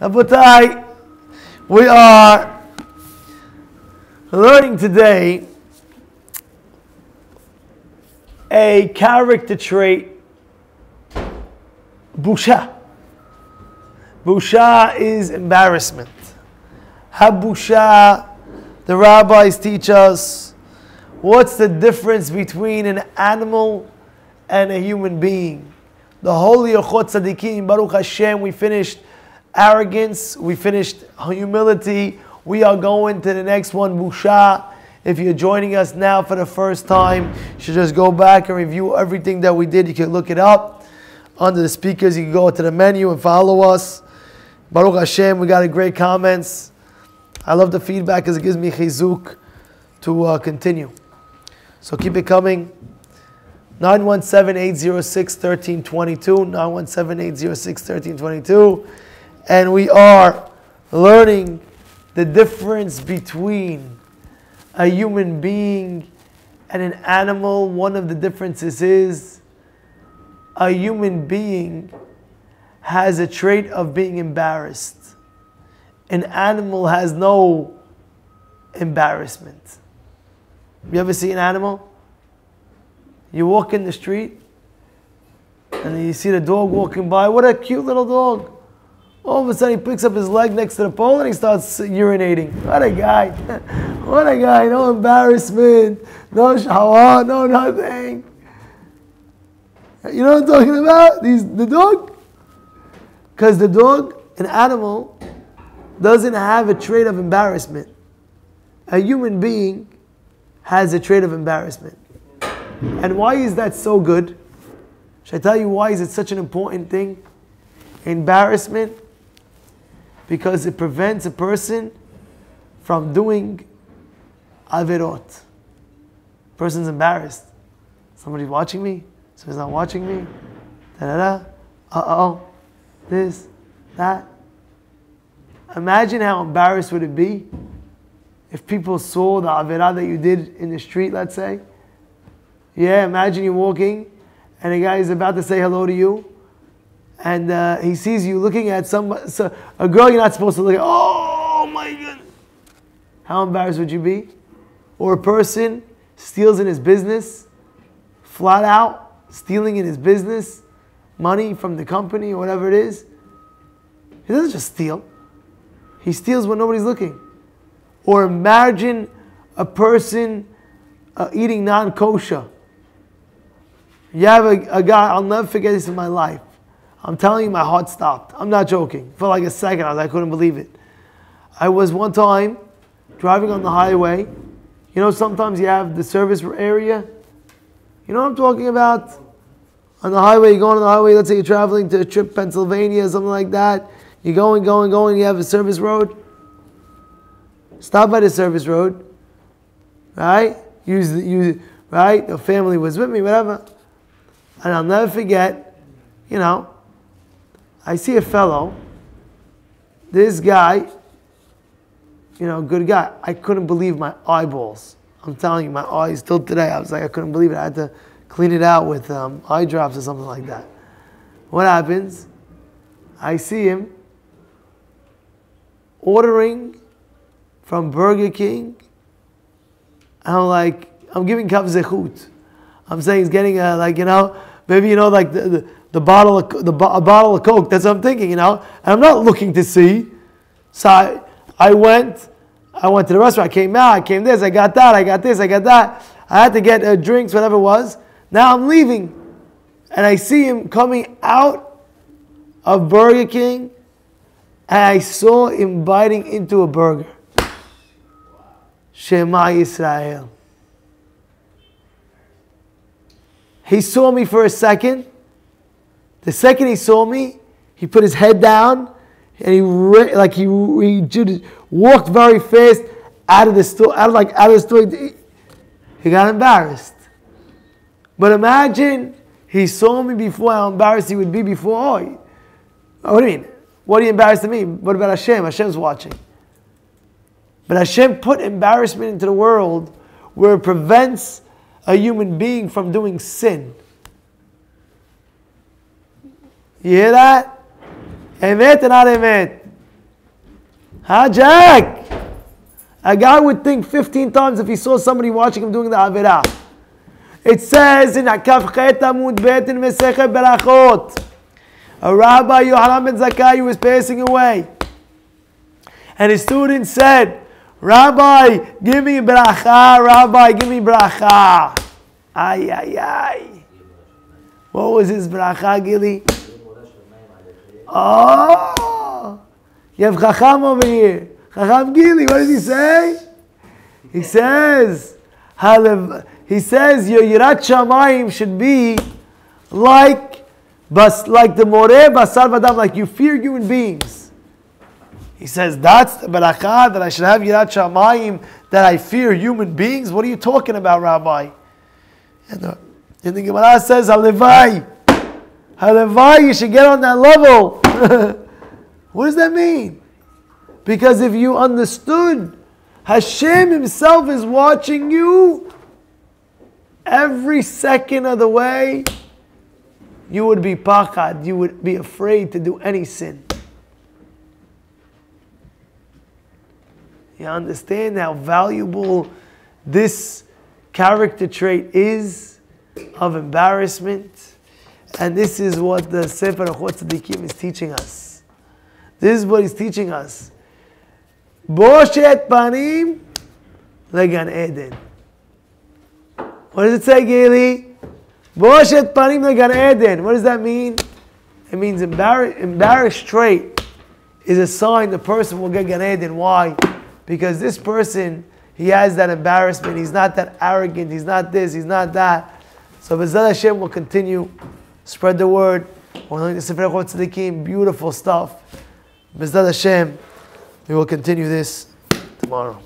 Rabotai, we are learning today a character trait, Busha. Busha is embarrassment. Busha, the rabbis teach us, what's the difference between an animal and a human being? The holy Orchot Sadikim, Baruch Hashem, we finished arrogance, we finished humility. We are going to the next one, Busha. If you're joining us now for the first time, you should just go back and review everything that we did. You can look it up under the speakers. You can go to the menu and follow us. Baruch Hashem, we got a great comments. I love the feedback because it gives me chizuk to continue. So keep it coming. 917-806-1322, 917-806-1322. And we are learning the difference between a human being and an animal. One of the differences is a human being has a trait of being embarrassed. An animal has no embarrassment. You ever see an animal? You walk in the street and then you see the dog walking by. What a cute little dog. All of a sudden he picks up his leg next to the pole and he starts urinating. What a guy. What a guy. No embarrassment. No shower. No nothing. You know what I'm talking about? The dog? Because the dog, an animal, doesn't have a trait of embarrassment. A human being has a trait of embarrassment. And why is that so good? Should I tell you why is it such an important thing? Embarrassment. Because it prevents a person from doing averot. Person's embarrassed. Somebody's watching me. Somebody's not watching me. Da-da-da. Uh-oh. This. That. Imagine how embarrassed would it be if people saw the averah that you did in the street, let's say. Yeah, imagine you're walking and a guy is about to say hello to you and he sees you looking at a girl you're not supposed to look at. Oh my goodness. How embarrassed would you be? Or a person steals in his business, flat out stealing in his business, money from the company or whatever it is. He doesn't just steal. He steals when nobody's looking. Or imagine a person eating non-kosher. You have a guy, I'll never forget this in my life. I'm telling you, my heart stopped. I'm not joking. For like a second, I couldn't believe it. I was one time driving on the highway. You know, sometimes you have the service area. You know what I'm talking about? On the highway, you're going on the highway, let's say you're traveling to a trip, Pennsylvania, something like that. You're going, you have a service road. Stop by the service road. Right? Use right? Your family was with me, whatever. And I'll never forget, you know, I see a fellow, this guy, you know, good guy. I couldn't believe my eyeballs. I'm telling you, my eyes, still today, I was like, I couldn't believe it. I had to clean it out with eye drops or something like that. What happens? I see him ordering from Burger King. I'm like, I'm giving Kav Zechut. I'm saying he's getting maybe like the bottle of a bottle of Coke. That's what I'm thinking, And I'm not looking to see. So I went to the restaurant. I came out. I came this. I got that. I got this. I got that. I had to get drinks, whatever it was. Now I'm leaving, and I see him coming out of Burger King, and I saw him biting into a burger. Shema Yisrael. He saw me for a second. The second he saw me, he put his head down and he walked very fast out of the store. He got embarrassed. But imagine he saw me before, how embarrassed he would be before. What do you mean? What are you embarrassed to me? What about Hashem? Hashem's watching. But Hashem put embarrassment into the world where it prevents a human being from doing sin. You hear that? Emet and not emet. Huh, Jack? A guy would think 15 times if he saw somebody watching him doing the Avirah. It says in Akaf Chet Amud Bet in Mesechet Berachot, a Rabbi Yohanan ben Zakkai was passing away, and his student said, Rabbi, give me bracha, Rabbi, give me bracha. Ay, ay, ay. What was his bracha, Gili? Oh, you have Chacham over here. Chacham Gili, what does he say? He says, your Yirat Shamayim should be like the Moreh Basar Vadam, like you fear human beings. He says, that's the barakah, that I should have Yirat Shamayim, that I fear human beings? What are you talking about, Rabbi? And the Gemara says, Halevai, you should get on that level. What does that mean? Because if you understood, Hashem himself is watching you every second of the way, you would be pachad, you would be afraid to do any sin. You understand how valuable this character trait is of embarrassment? And this is what the Sefer Orchot Sadikim is teaching us. This is what he's teaching us. Boshet panim legan Eden. What does it say, Gili? Boshet panim legan Eden. What does that mean? It means embarrassed trait is a sign the person will get Gan Eden. Why? Because this person, he has that embarrassment. He's not that arrogant. He's not this. He's not that. So Bezrat Hashem will continue. Spread the word. We're learning the Sefer Orchot Sadikim. Beautiful stuff. Bezrat Hashem. We will continue this tomorrow.